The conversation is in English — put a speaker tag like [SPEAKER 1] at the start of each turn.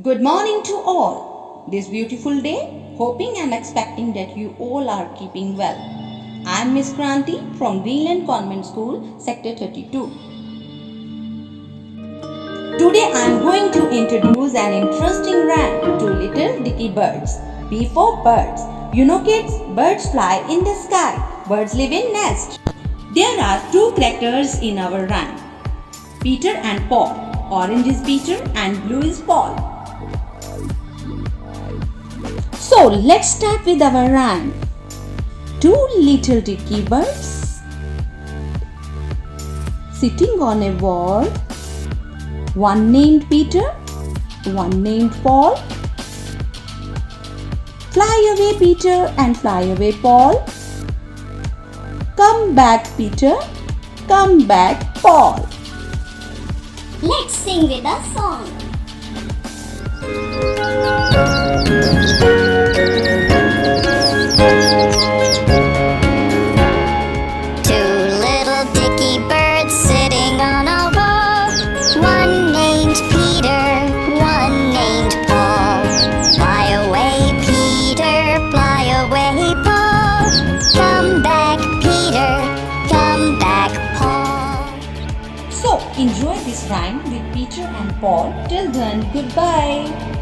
[SPEAKER 1] Good morning to all. This beautiful day, hoping and expecting that you all are keeping well. I am Miss Kranti from Greenland Convent School, Sector 32. Today I am going to introduce an interesting rhyme to little dicky birds. B for birds. You know kids, birds fly in the sky. Birds live in nests. There are two characters in our rhyme. Peter and Paul. Orange is Peter and blue is Paul. So let's start with our rhyme. Two little dicky birds sitting on a wall. One named Peter, one named Paul. Fly away Peter and fly away Paul. Come back Peter, come back Paul.
[SPEAKER 2] Let's sing with a song. Two little dicky birds sitting on a wall. One named Peter, one named Paul. Fly away Peter, fly away Paul. Come back Peter, come back Paul.
[SPEAKER 1] So enjoy this rhyme with Peter and Paul. Till then, goodbye.